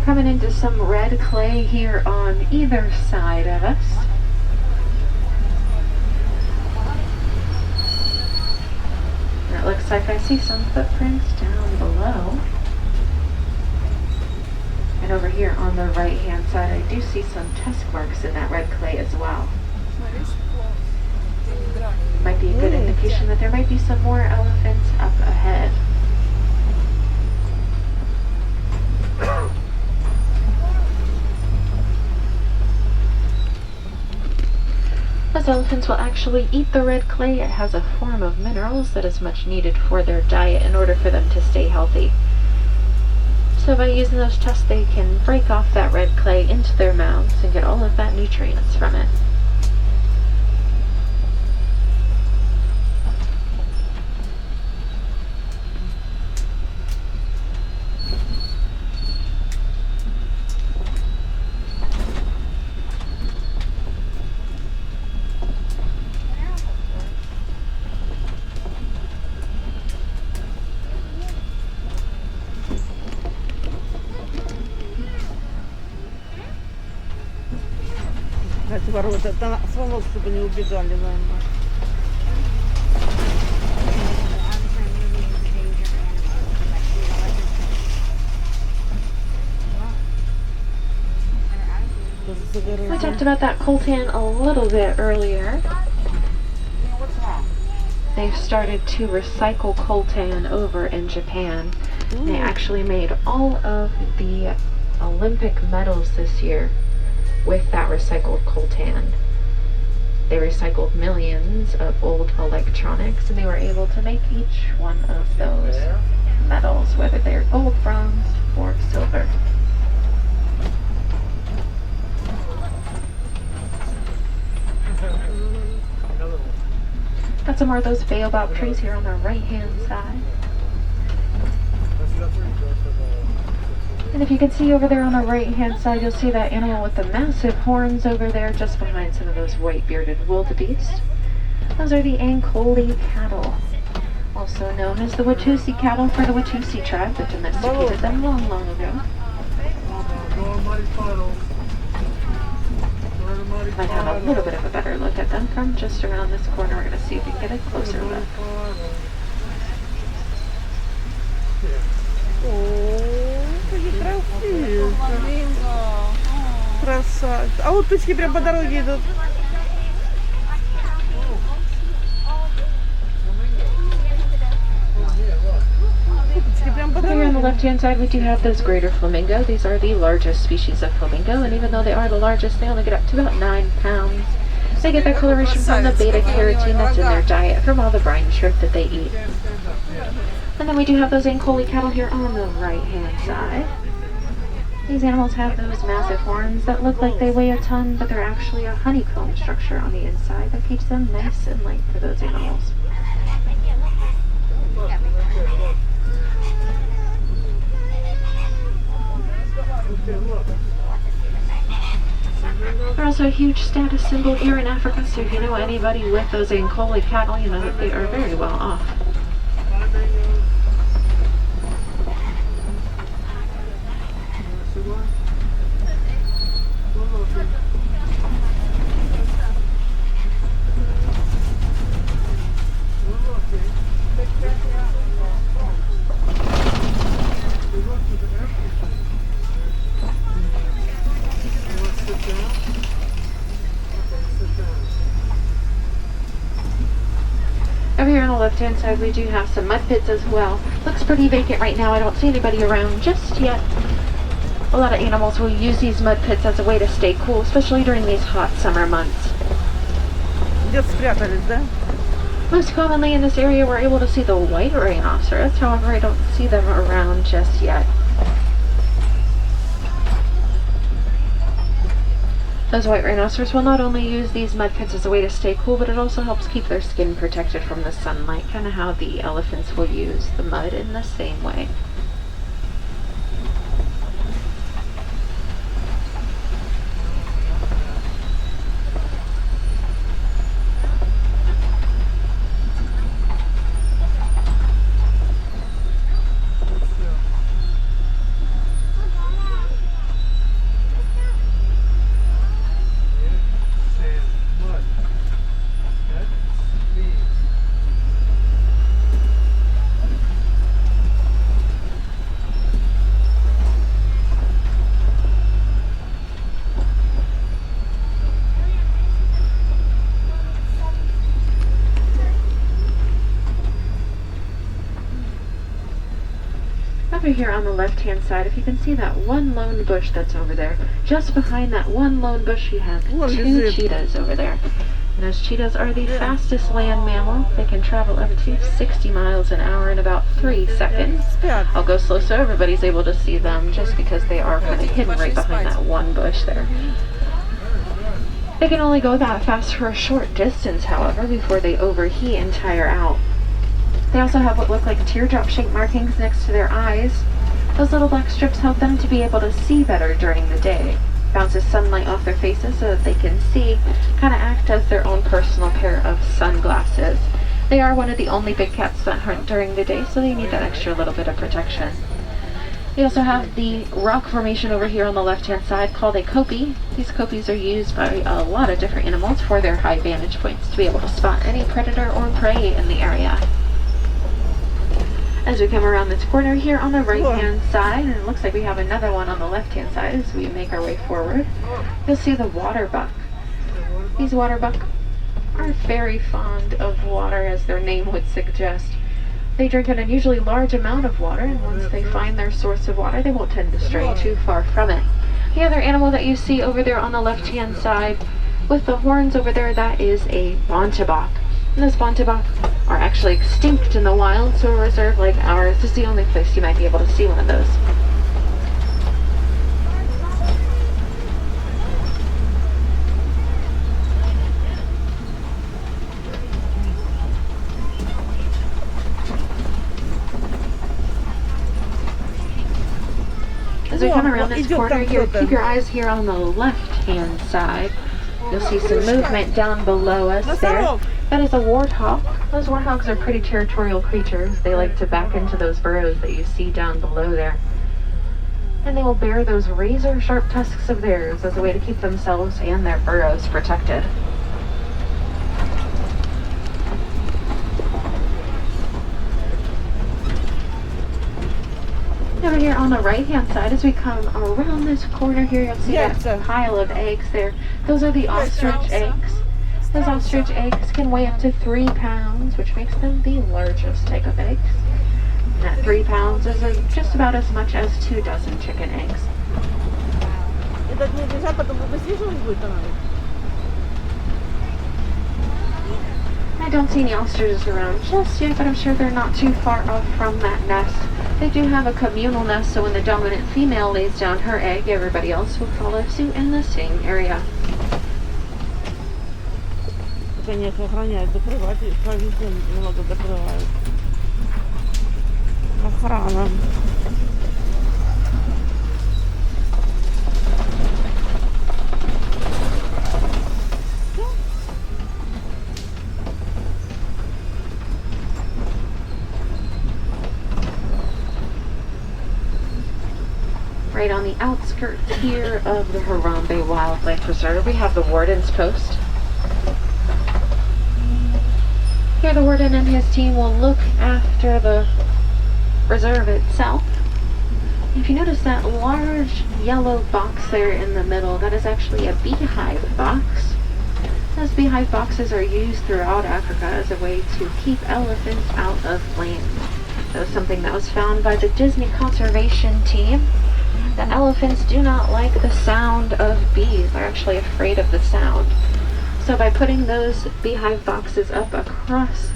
coming into some red clay here on either side of us. And it looks like I see some footprints down below. And over here on the right hand side I do see some tusk marks in that red clay as well. Might be a good indication that there might be some more elephants up ahead. Those elephants will actually eat the red clay. It has a form of minerals that is much needed for their diet in order for them to stay healthy. So by using those tusks, they can break off that red clay into their mouths and get all of that nutrients from it. Ворота, это сволок, чтобы не убегали, наверное. We talked about that coltan a little bit earlier. They've started to recycle coltan over in Japan. They actually made all of the Olympic medals this year with that recycled coltan. They recycled millions of old electronics and they were able to make each one of those medals, whether they're gold, bronze, or silver. Got some more of those baobab trees here on the right hand side. And if you can see over there on the right hand side, you'll see that animal with the massive horns over there just behind some of those white bearded wildebeest. Those are the Ankole cattle, also known as the Watusi cattle for the Watusi tribe that domesticated them long, long ago. Might have a little bit of a better look at them from just around this corner. We're going to see if we can get a closer look. Красавица. А вот птички прям по дороге идут. Here on the left-hand side, we do have those greater flamingo. These are the largest species of flamingo, and even though they are the largest, they only get up to about 9 pounds. They get their coloration from the beta-carotene that's in their diet from all the brine shrimp that they eat. And then we do have those Ankole cattle here on the right-hand side. These animals have those massive horns that look like they weigh a ton, but they're actually a honeycomb structure on the inside that keeps them nice and light for those animals. They're also a huge status symbol here in Africa, so if you know anybody with those Ankole cattle, you know that they are very well off. Over here on the left-hand side, we do have some mud pits as well. Looks pretty vacant right now. I don't see anybody around just yet. A lot of animals will use these mud pits as a way to stay cool, especially during these hot summer months. Most commonly in this area, we're able to see the white rhinoceros. However, I don't see them around just yet. Those white rhinoceros will not only use these mud pits as a way to stay cool, but it also helps keep their skin protected from the sunlight, kind of how the elephants will use the mud in the same way. Over here on the left-hand side, if you can see that one lone bush that's over there, just behind that one lone bush you have two cheetahs over there. And those cheetahs are the fastest land mammal. They can travel up to 60 miles an hour in about 3 seconds. I'll go slow so everybody's able to see them, just because they are kind of hidden right behind that one bush there. They can only go that fast for a short distance, however, before they overheat and tire out. They also have what look like teardrop-shaped markings next to their eyes. Those little black strips help them to be able to see better during the day. Bounces sunlight off their faces so that they can see, kind of act as their own personal pair of sunglasses. They are one of the only big cats that hunt during the day, so they need that extra little bit of protection. We also have the rock formation over here on the left-hand side called a kopie. These kopies are used by a lot of different animals for their high vantage points to be able to spot any predator or prey in the area. As we come around this corner here on the right-hand side, and it looks like we have another one on the left-hand side as we make our way forward, you'll see the water buck. These water buck are very fond of water, as their name would suggest. They drink an unusually large amount of water, and once they find their source of water, they won't tend to stray too far from it. The other animal that you see over there on the left-hand side with the horns over there, that is a bontebok. And those bontebok are actually extinct in the wild, so a reserve like ours is the only place you might be able to see one of those. As we come around this corner here, keep your eyes here on the left-hand side. You'll see some movement down below us there. That is a warthog. Those warthogs are pretty territorial creatures. They like to back into those burrows that you see down below there. And they will bare those razor-sharp tusks of theirs as a way to keep themselves and their burrows protected. Over here on the right-hand side, as we come around this corner here, you'll see that pile of eggs there. Those are the ostrich eggs. Those ostrich eggs can weigh up to 3 pounds, which makes them the largest type of eggs. And that 3 pounds is just about as much as 2 dozen chicken eggs. I don't see any ostriches around just yet, but I'm sure they're not too far off from that nest. They do have a communal nest, so when the dominant female lays down her egg, everybody else will follow suit in the same area. Конечно, охраняют, закрывать, правительство немного закрывают. Охрана. Right on the outskirts here of the Harambe Wildlife Reserve, we have the warden's post. Here the warden and his team will look after the reserve itself. If you notice that large yellow box there in the middle, that is actually a beehive box. Those beehive boxes are used throughout Africa as a way to keep elephants out of land. That was something that was found by the ЖИЗНь conservation team. The elephants do not like the sound of bees. They're actually afraid of the sound. So by putting those beehive boxes up across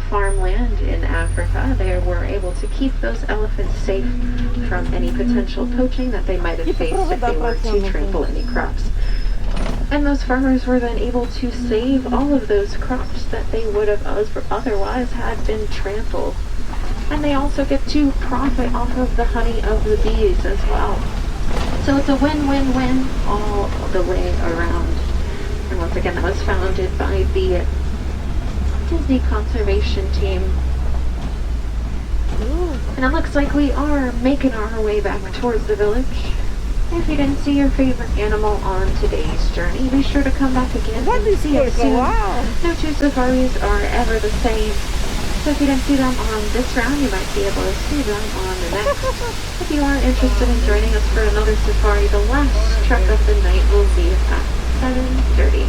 farmland in Africa, they were able to keep those elephants safe from any potential poaching that they might have faced if they were to trample any crops. And those farmers were then able to save all of those crops that they would have otherwise had been trampled. And they also get to profit off of the honey of the bees as well. So it's a win-win-win all the way around. And once again, that was founded by the ЖИЗНь conservation team. And it looks like we are making our way back towards the village. If you didn't see your favorite animal on today's journey, be sure to come back again and see it soon. No two safaris are ever the same. So if you didn't see them on this round, you might be able to see them on the next. If you are interested in joining us for another safari, the last trek of the night will be at 7:30.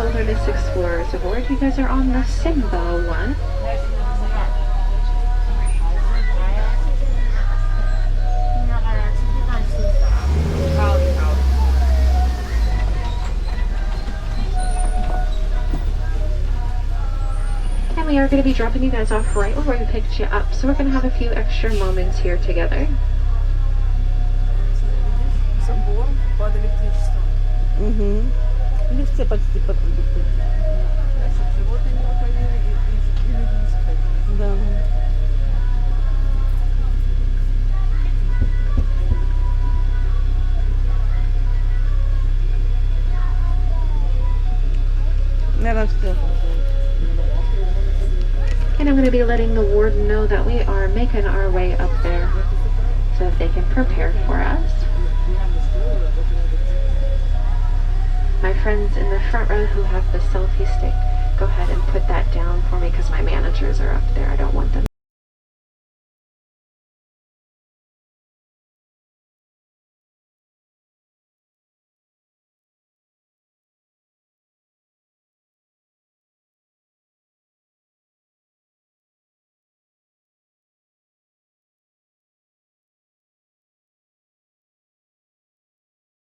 Wilderness Explorers aboard. You guys are on the Simbo one. And we are going to be dropping you guys off right where we picked you up. So we're going to have a few extra moments here together. Забор под электричеством. Угу. Лифты почти под электричеством. Значит, животные не выходили и люди не сходили. Да. Наверное, все. And I'm going to be letting the warden know that we are making our way up there so that they can prepare for us. My friends in the front row who have the selfie stick, go ahead and put that down for me because my managers are up there. I don't want them